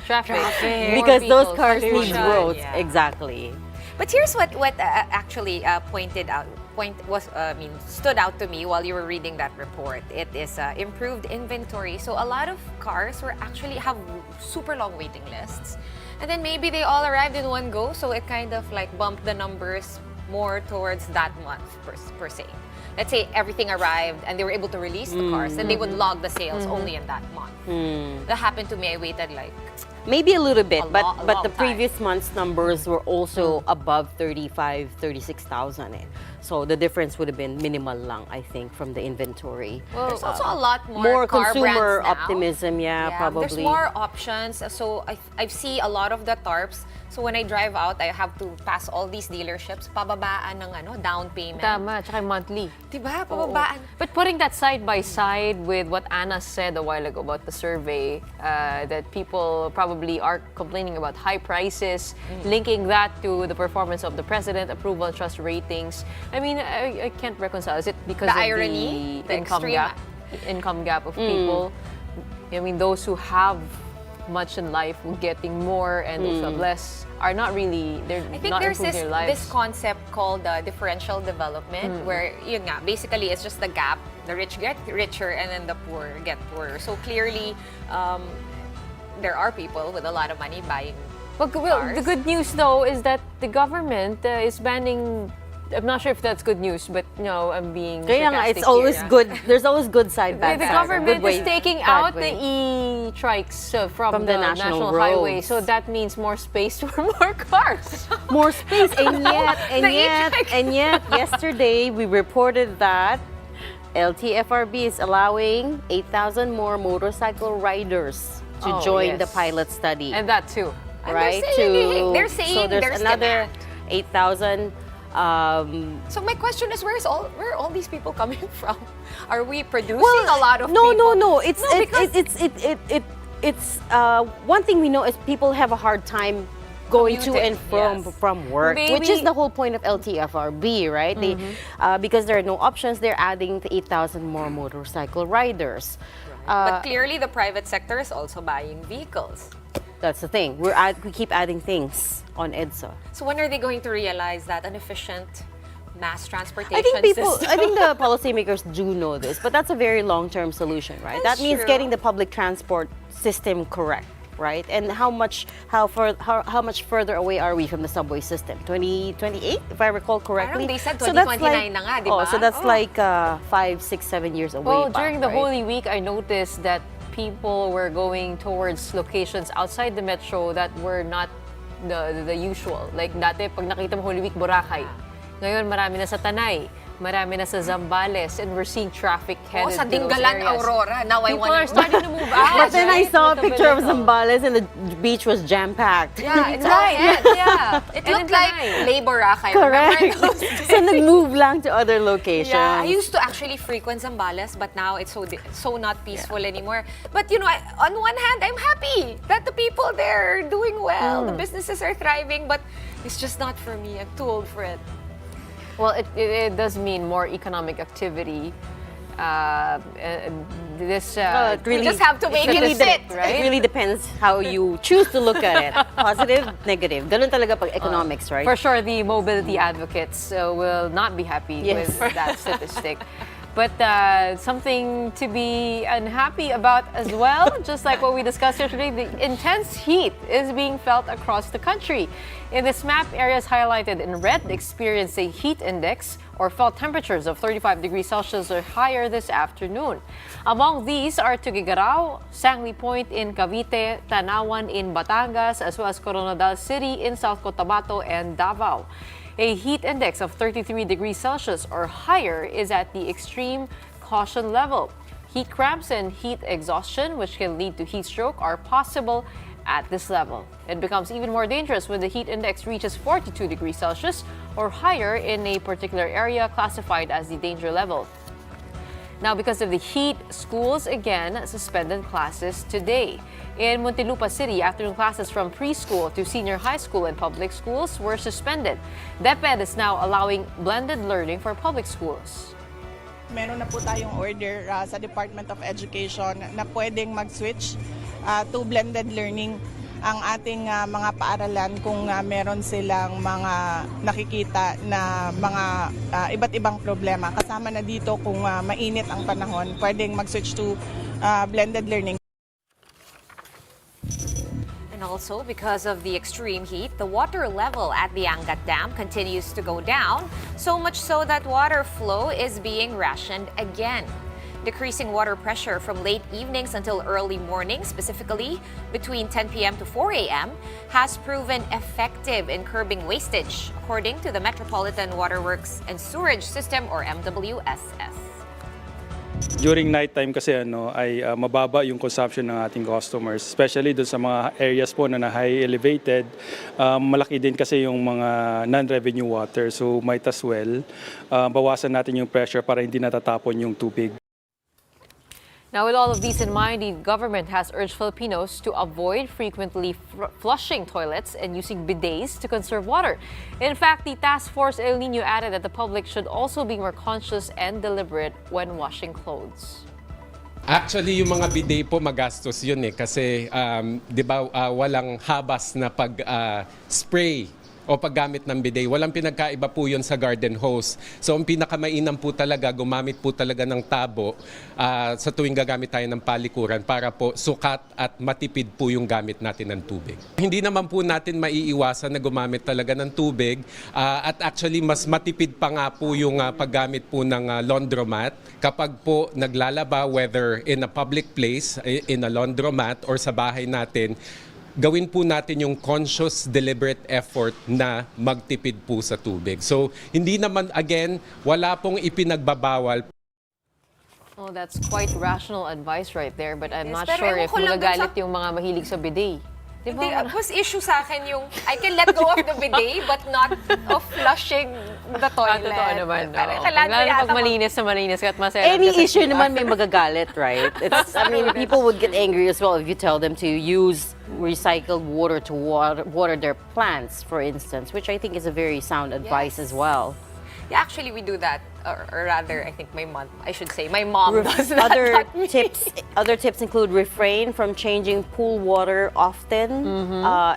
[SPEAKER 2] Traffic.
[SPEAKER 1] Because those cars need
[SPEAKER 3] pollution.
[SPEAKER 1] roads.
[SPEAKER 3] Yeah.
[SPEAKER 1] Exactly.
[SPEAKER 3] But here's what actually stood out to me while you were reading that report. It is improved inventory. So a lot of cars were actually have super long waiting lists. And then maybe they all arrived in one go, so it kind of like bumped the numbers more towards that month per se. Let's say everything arrived and they were able to release the cars, then they would log the sales only in that month. That happened to me. I waited like
[SPEAKER 1] maybe a little bit, but
[SPEAKER 3] long
[SPEAKER 1] the
[SPEAKER 3] time.
[SPEAKER 1] previous month's numbers were also above 36,000. So the difference would have been minimal lang, I think, from the inventory.
[SPEAKER 3] Well, there's also a lot more car
[SPEAKER 1] consumer
[SPEAKER 3] brands now.
[SPEAKER 1] optimism, probably.
[SPEAKER 3] There's more options. So I see a lot of the tarps. So when I drive out, I have to pass all these dealerships, pababaan ng down payment.
[SPEAKER 2] Tama, tsaka monthly.
[SPEAKER 3] Diba? Pababaan.
[SPEAKER 2] But putting that side by side with what Anna said a while ago about the survey, that people probably are complaining about high prices, linking that to the performance of the president, approval, trust ratings. I mean, I can't reconcile. Is it because
[SPEAKER 3] The
[SPEAKER 2] of
[SPEAKER 3] irony,
[SPEAKER 2] the
[SPEAKER 3] the
[SPEAKER 2] income
[SPEAKER 3] extreme-
[SPEAKER 2] income gap of people? I mean, those who have much in life getting more, and those who have less are not really, they're
[SPEAKER 3] I think
[SPEAKER 2] not
[SPEAKER 3] there's
[SPEAKER 2] improving their lives.
[SPEAKER 3] this concept called differential development, where yun nga, basically it's just the gap. The rich get richer and then the poor get poorer. So clearly, there are people with a lot of money buying
[SPEAKER 2] But
[SPEAKER 3] cars.
[SPEAKER 2] the good news, though, is that the government is banning. I'm not sure if that's good news, but no, I'm being
[SPEAKER 1] Kaya nga,
[SPEAKER 2] sarcastic
[SPEAKER 1] it's always
[SPEAKER 2] here.
[SPEAKER 1] good. There's always good side, bad
[SPEAKER 2] The
[SPEAKER 1] side.
[SPEAKER 2] government
[SPEAKER 1] Good way,
[SPEAKER 2] is taking
[SPEAKER 1] bad
[SPEAKER 2] out
[SPEAKER 1] way.
[SPEAKER 2] the e-trikes from
[SPEAKER 1] the
[SPEAKER 2] the
[SPEAKER 1] national
[SPEAKER 2] highway,
[SPEAKER 1] roads.
[SPEAKER 2] so that means more space for more cars.
[SPEAKER 1] More space, and yet,
[SPEAKER 3] The e-trike.
[SPEAKER 1] yesterday we reported that LTFRB is allowing 8,000 more motorcycle riders to
[SPEAKER 2] Oh,
[SPEAKER 1] join the
[SPEAKER 2] yes.
[SPEAKER 1] pilot study.
[SPEAKER 2] And that too.
[SPEAKER 3] And
[SPEAKER 1] right?
[SPEAKER 3] they're saying
[SPEAKER 1] so there's
[SPEAKER 3] there's
[SPEAKER 1] another
[SPEAKER 3] demand.
[SPEAKER 1] 8,000.
[SPEAKER 3] So my question is, where are all these people coming from? Are we producing a lot of
[SPEAKER 1] no,
[SPEAKER 3] people?
[SPEAKER 1] no. It's
[SPEAKER 3] No, because-
[SPEAKER 1] it's one thing we know is people have a hard time going to and
[SPEAKER 3] Commuting,
[SPEAKER 1] from work, which is
[SPEAKER 2] Maybe-
[SPEAKER 1] the whole point of LTFRB, right? They, because there are no options, they're adding the 8,000 more motorcycle riders.
[SPEAKER 3] But clearly, the private sector is also buying vehicles.
[SPEAKER 1] That's the thing. We keep adding things on EDSA.
[SPEAKER 3] So when are they going to realize that an efficient mass transportation
[SPEAKER 1] I think
[SPEAKER 3] system?
[SPEAKER 1] I think the policymakers do know this, but that's a very long-term solution, right?
[SPEAKER 3] That's
[SPEAKER 1] that means
[SPEAKER 3] true.
[SPEAKER 1] getting the public transport system correct, right? And how much further away are we from the subway system? 2028, if I recall correctly.
[SPEAKER 3] Parang they said
[SPEAKER 1] So that's
[SPEAKER 3] 2029 na nga, di ba?
[SPEAKER 1] so that's
[SPEAKER 3] Oh.
[SPEAKER 1] like 5, 6, 7 years away.
[SPEAKER 2] Well,
[SPEAKER 1] pa,
[SPEAKER 2] during the
[SPEAKER 1] right?
[SPEAKER 2] Holy Week, I noticed that people were going towards locations outside the metro that were not the usual. Like dati, pag nakita mo Holy Week, Boracay. Ngayon, marami na sa Tanay, marami na sa Zambales, and we're seeing traffic headed
[SPEAKER 3] sa
[SPEAKER 2] to those
[SPEAKER 3] Dingalan,
[SPEAKER 2] areas.
[SPEAKER 3] Aurora. Now I
[SPEAKER 2] People
[SPEAKER 3] want
[SPEAKER 2] are starting to move out.
[SPEAKER 1] But then I
[SPEAKER 2] right?
[SPEAKER 1] saw a
[SPEAKER 2] Little
[SPEAKER 1] picture of
[SPEAKER 2] by little.
[SPEAKER 1] Zambales and the beach was jam-packed.
[SPEAKER 3] Yeah, it's all
[SPEAKER 2] Right,
[SPEAKER 3] head.
[SPEAKER 2] yeah.
[SPEAKER 3] It
[SPEAKER 2] And
[SPEAKER 3] looked
[SPEAKER 2] in
[SPEAKER 3] like
[SPEAKER 2] Tanay.
[SPEAKER 3] Lay Boracay.
[SPEAKER 1] Correct.
[SPEAKER 3] Remember those days?
[SPEAKER 1] So nag-move lang to other locations.
[SPEAKER 3] Yeah, I used to actually frequent Zambales, but now it's so not peaceful anymore. But you know, on one hand, I'm happy that the people there are doing well. The businesses are thriving, but it's just not for me. I'm too old for it.
[SPEAKER 2] Well, it does mean more economic activity. this
[SPEAKER 1] It
[SPEAKER 3] You just have to make it sit.
[SPEAKER 1] It really depends how you choose to look at it. Positive, negative. Ganun talaga pag economics, right?
[SPEAKER 2] For sure, the mobility advocates will not be happy
[SPEAKER 1] Yes.
[SPEAKER 2] with that statistic. But something to be unhappy about as well, just like what we discussed yesterday, the intense heat is being felt across the country. In this map, areas highlighted in red experience a heat index or felt temperatures of 35 degrees Celsius or higher this afternoon. Among these are Tuguegarao, Sangli Point in Cavite, Tanawan in Batangas, as well as Coronadal City in South Cotabato and Davao. A heat index of 33 degrees Celsius or higher is at the extreme caution level. Heat cramps and heat exhaustion, which can lead to heat stroke, are possible at this level. It becomes even more dangerous when the heat index reaches 42 degrees Celsius or higher in a particular area classified as the danger level. Now, because of the heat, schools again suspended classes today. In Muntinlupa City, afternoon classes from preschool to senior high school and public schools were suspended. DepEd is now allowing blended learning for public schools.
[SPEAKER 14] Meron na po tayong order sa Department of Education na pwedeng mag-switch to blended learning ang ating mga paaralan kung meron silang mga nakikita na mga iba't ibang problema. Kasama na dito kung mainit ang panahon, pwedeng mag-switch to blended learning.
[SPEAKER 3] And also, because of the extreme heat, the water level at the Angat Dam continues to go down, so much so that water flow is being rationed again. Decreasing water pressure from late evenings until early morning, specifically between 10 p.m. to 4 a.m., has proven effective in curbing wastage, according to the Metropolitan Waterworks and Sewerage System or MWSS.
[SPEAKER 15] During nighttime kasi ay mababa yung consumption ng ating customers, especially doon sa mga areas po na high elevated. Malaki din kasi yung mga non-revenue water, so might as well bawasan natin yung pressure para hindi natatapon yung tubig.
[SPEAKER 2] Now, with all of these in mind, the government has urged Filipinos to avoid frequently flushing toilets and using bidets to conserve water. In fact, the Task Force El Nino added that the public should also be more conscious and deliberate when washing clothes.
[SPEAKER 16] Actually, yung mga bidet po magastos yun kasi 'di ba walang habas na pag-spray o paggamit ng bidet. Walang pinagkaiba po yun sa garden hose. So ang pinakamainam po talaga, gumamit po talaga ng tabo sa tuwing gagamit tayo ng palikuran para po sukat at matipid po yung gamit natin ng tubig. Hindi naman po natin maiiwasan na gumamit talaga ng tubig at actually mas matipid pa nga po yung paggamit po ng laundromat kapag po naglalaba, whether in a public place, in a laundromat or sa bahay natin. Gawin po natin yung conscious, deliberate effort na magtipid po sa tubig. So, hindi naman, again, wala pong ipinagbabawal.
[SPEAKER 2] Oh, that's quite rational advice right there, but I'm not
[SPEAKER 3] pero
[SPEAKER 2] sure
[SPEAKER 3] ewan
[SPEAKER 2] if
[SPEAKER 3] ko lang
[SPEAKER 2] magagalit yung mga mahilig sa bidet.
[SPEAKER 3] Hindi, mas issue sa akin yung I can let go of the bidet but not of flushing the toilet.
[SPEAKER 2] Totoo naman.
[SPEAKER 3] Parang
[SPEAKER 2] Oo.
[SPEAKER 3] kailangan
[SPEAKER 2] Lalo
[SPEAKER 3] yata
[SPEAKER 2] pag malinis na malinis ka at masaya.
[SPEAKER 1] Any issue naman may magagalit, right? It's, I mean, people would get angry as well if you tell them to use recycled water to water their plants, for instance, which I think is a very sound advice as well.
[SPEAKER 3] Yeah, actually, we do that. Or rather, I think my mom does that.
[SPEAKER 1] Other tips include refrain from changing pool water often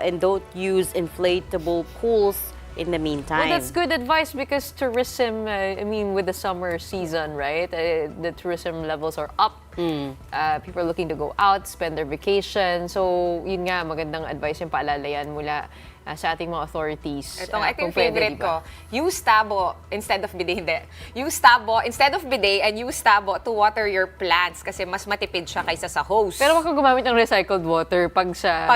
[SPEAKER 1] and don't use inflatable pools in the meantime.
[SPEAKER 2] Well, that's good advice because tourism, I mean, with the summer season, right? The tourism levels are up. People are looking to go out, spend their vacation. So, yun nga, magandang advice yung paalalayan mula sa ating mga authorities.
[SPEAKER 3] Ito yung favorite ko. Use tabo instead of bidet. Hindi. Use tabo instead of bidet and use tabo to water your plants kasi mas matipid siya kaysa sa hose.
[SPEAKER 2] Pero wag kang gumamit ng recycled water pag sa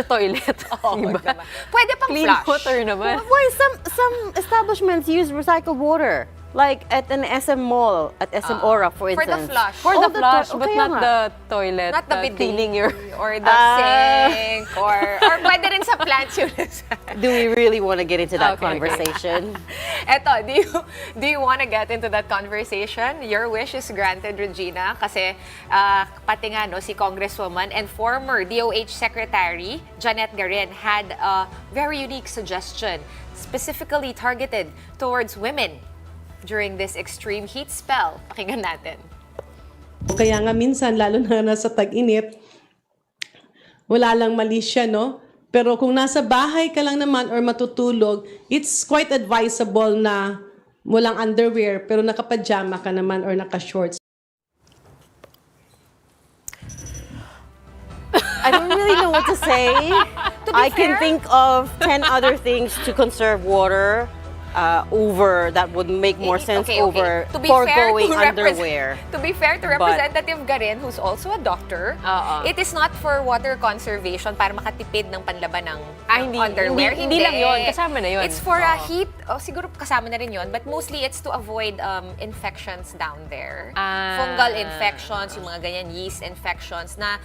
[SPEAKER 2] toilet.
[SPEAKER 3] Diba? Pwede pang
[SPEAKER 2] clean
[SPEAKER 3] flush.
[SPEAKER 2] water naman.
[SPEAKER 1] Why some establishments use recycled water? Like at an SM mall, at SM Aura, for
[SPEAKER 3] For
[SPEAKER 1] instance.
[SPEAKER 3] the flush.
[SPEAKER 2] For the flush, but
[SPEAKER 1] kaya
[SPEAKER 2] not
[SPEAKER 1] nga.
[SPEAKER 2] the toilet.
[SPEAKER 3] Not the bidet.
[SPEAKER 2] Cleaning your...
[SPEAKER 3] Or the sink. Or pwede rin sa plants yun.
[SPEAKER 1] Do we really want to get into that
[SPEAKER 2] Okay.
[SPEAKER 1] conversation?
[SPEAKER 3] Eto, do you want to get into that conversation? Your wish is granted, Regina, kasi pati nga si Congresswoman and former DOH Secretary Janet Garin had a very unique suggestion, specifically targeted towards women. during this extreme heat spell. Pakinggan natin.
[SPEAKER 17] Kaya nga minsan, lalo na nasa tag-init, wala lang mali siya, no? Pero kung nasa bahay ka lang naman or matutulog, it's quite advisable na walang underwear pero nakapajama ka naman or naka-shorts.
[SPEAKER 1] I don't really know what to say. I can think of 10 other things to conserve water over that would make more sense over
[SPEAKER 3] To be
[SPEAKER 1] foregoing
[SPEAKER 3] fair,
[SPEAKER 1] underwear.
[SPEAKER 3] To be fair to Representative Garin, who's also a doctor, it is not for water conservation para makatipid ng panlaban ng underwear.
[SPEAKER 2] Hindi lang yun. Kasama na yun.
[SPEAKER 3] It's for heat. Siguro kasama na rin yun. But mostly it's to avoid infections down there. Fungal infections, yung mga ganyan, yeast infections na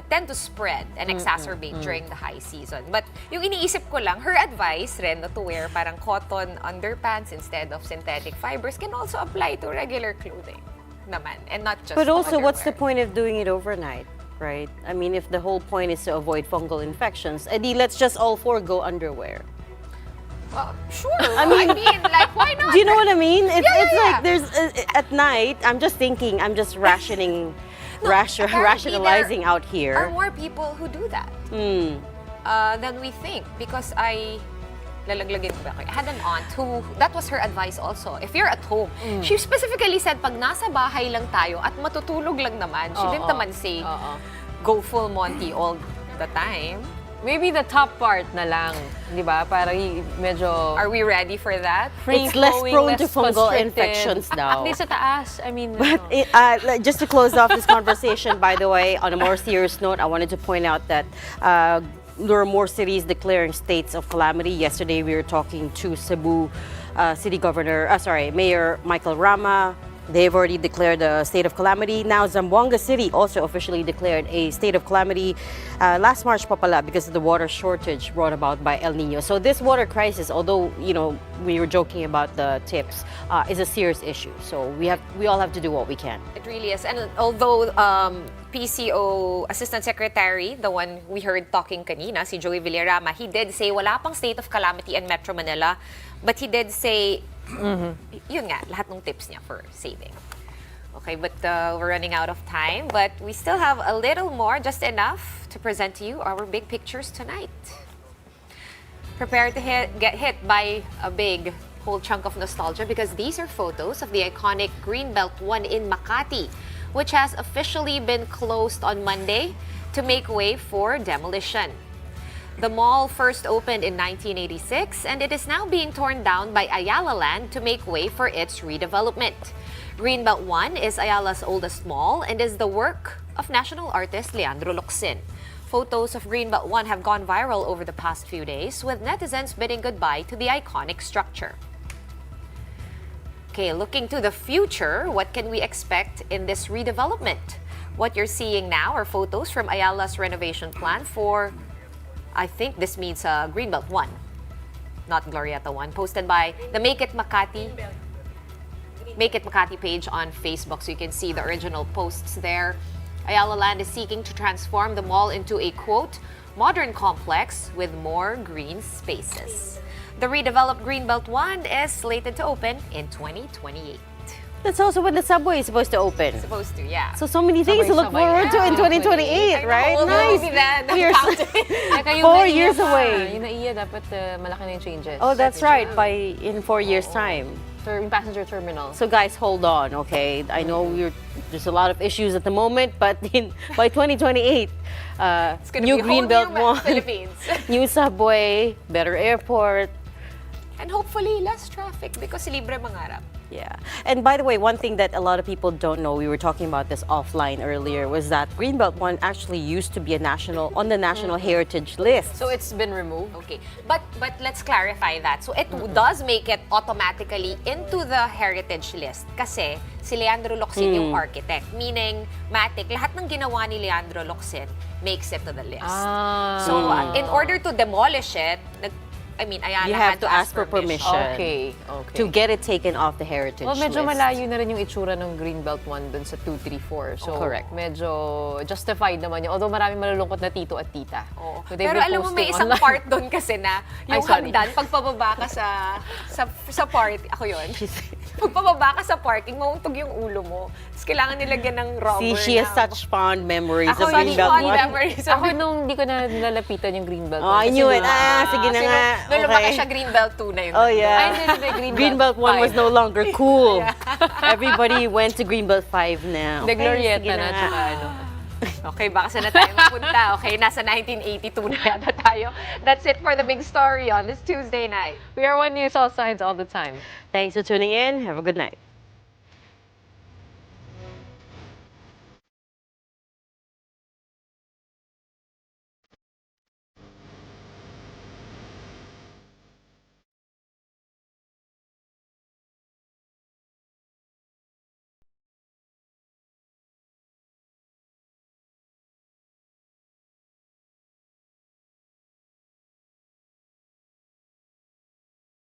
[SPEAKER 3] tend to spread and exacerbate during the high season. But yung iniisip ko lang, her advice rin to wear parang cotton underpants instead of synthetic fibers can also apply to regular clothing naman, and not just
[SPEAKER 1] But also,
[SPEAKER 3] underwear.
[SPEAKER 1] what's the point of doing it overnight, right? I mean, if the whole point is to avoid fungal infections, edi let's just all forego underwear.
[SPEAKER 3] Sure. I mean, like, why not?
[SPEAKER 1] Do you know what I mean? It's
[SPEAKER 3] Yeah.
[SPEAKER 1] like there's at night. I'm just thinking. I'm just rationing,
[SPEAKER 3] Apparently
[SPEAKER 1] rationalizing
[SPEAKER 3] there
[SPEAKER 1] out here.
[SPEAKER 3] are more people who do that than we think, because lalaglagan ko ba? I had an aunt who, that was her advice also. If you're at home, she specifically said, pag nasa bahay lang tayo at matutulog lang naman, she didn't naman say, go full Monty all the time.
[SPEAKER 2] Maybe the top part na lang, di ba? Para medyo...
[SPEAKER 3] Are we ready for that?
[SPEAKER 1] It's less prone to fungal infections now.
[SPEAKER 2] At least sa taas, I mean...
[SPEAKER 1] But just to close off this conversation, by the way, on a more serious note, I wanted to point out that there are more cities declaring states of calamity. Yesterday, we were talking to Cebu Mayor Michael Rama. They've already declared a state of calamity. Now, Zamboanga City also officially declared a state of calamity last March pa pala because of the water shortage brought about by El Nino. So this water crisis, although, you know, we were joking about the tips, is a serious issue. So we all have to do what we can.
[SPEAKER 3] It really is. And although PCO Assistant Secretary, the one we heard talking kanina, si Joey Villarama, he did say wala pang state of calamity in Metro Manila. But he did say, yun nga, lahat ng tips niya for saving. Okay, but we're running out of time. But we still have a little more, just enough to present to you our big pictures tonight. Prepare to get hit by a big whole chunk of nostalgia, because these are photos of the iconic Greenbelt 1 in Makati, which has officially been closed on Monday to make way for demolition. The mall first opened in 1986, and it is now being torn down by Ayala Land to make way for its redevelopment. Greenbelt 1 is Ayala's oldest mall and is the work of national artist Leandro Locsin. Photos of Greenbelt 1 have gone viral over the past few days, with netizens bidding goodbye to the iconic structure. Okay, looking to the future, what can we expect in this redevelopment? What you're seeing now are photos from Ayala's renovation plan for, I think this means Greenbelt 1, not Glorieta 1, posted by the Make It Makati page on Facebook, so you can see the original posts there. Ayala Land is seeking to transform the mall into a, quote, modern complex with more green spaces. The redeveloped Greenbelt 1 is slated to open in 2028.
[SPEAKER 1] That's also when the subway is supposed to open.
[SPEAKER 3] Supposed to, yeah.
[SPEAKER 1] So many things to look forward to in 2028, right? Nice. We're 4 years away.
[SPEAKER 2] Yung NAIA dapat malaki na yung changes.
[SPEAKER 1] Oh, that's right. In 4 years' time.
[SPEAKER 2] Yung passenger terminal.
[SPEAKER 1] So guys, hold on, okay? I know there's a lot of issues at the moment, but by 2028, new Greenbelt 1,
[SPEAKER 3] Philippines.
[SPEAKER 1] new subway, better airport.
[SPEAKER 3] And hopefully less traffic because libre mangarap.
[SPEAKER 1] Yeah. And by the way, one thing that a lot of people don't know, we were talking about this offline earlier, was that Greenbelt 1 actually used to be on the National Heritage List.
[SPEAKER 3] So it's been removed? Okay. But let's clarify that. So it does make it automatically into the Heritage List kasi si Leandro Locsin yung architect. Meaning, Matic, lahat ng ginawa ni Leandro Locsin makes it to the list. So in order to demolish it, Ayala
[SPEAKER 1] You
[SPEAKER 3] had
[SPEAKER 1] have to ask for permission
[SPEAKER 2] Okay.
[SPEAKER 1] to get it taken off the heritage
[SPEAKER 2] Well, medyo
[SPEAKER 1] list.
[SPEAKER 2] malayo na rin yung itsura ng Greenbelt 1 dun sa 234. So,
[SPEAKER 1] Correct.
[SPEAKER 2] medyo justified naman yun. Although maraming malulungkot na tito at tita.
[SPEAKER 3] Oo.
[SPEAKER 2] So, they've
[SPEAKER 3] Pero
[SPEAKER 2] been
[SPEAKER 3] alam mo, may
[SPEAKER 2] posting
[SPEAKER 3] isang
[SPEAKER 2] online.
[SPEAKER 3] part doon kasi na yung
[SPEAKER 2] sorry.
[SPEAKER 3] hagdan, pagpababa ka sa park, ako yun. Pagpababa ka sa parking, mauntog yung ulo mo. Tapos kailangan nilagyan ng rubber.
[SPEAKER 1] See, she has such fond memories
[SPEAKER 3] Ako,
[SPEAKER 1] of
[SPEAKER 3] such
[SPEAKER 1] Greenbelt
[SPEAKER 3] fond
[SPEAKER 1] 1.
[SPEAKER 3] memories.
[SPEAKER 2] Ako nung hindi ko na nalalapitan yung Greenbelt 1.
[SPEAKER 1] Oh, I knew it. Sige na nga.
[SPEAKER 3] Nung lumaki
[SPEAKER 1] Okay.
[SPEAKER 3] siya, Greenbelt 2 na yun.
[SPEAKER 1] Oh, yeah.
[SPEAKER 2] Ay, hindi,
[SPEAKER 1] Greenbelt 1 was
[SPEAKER 2] 5.
[SPEAKER 1] no longer cool. Everybody went to Greenbelt 5 now.
[SPEAKER 2] The Glorieta
[SPEAKER 1] sige
[SPEAKER 2] na,
[SPEAKER 1] nga.
[SPEAKER 2] tsaka ano.
[SPEAKER 3] Okay, baka saan na tayo mapunta? Okay, nasa 1982 na yata tayo. That's it for the big story on this Tuesday night.
[SPEAKER 2] We are one news all sides all the time.
[SPEAKER 1] Thanks for tuning in. Have a good night.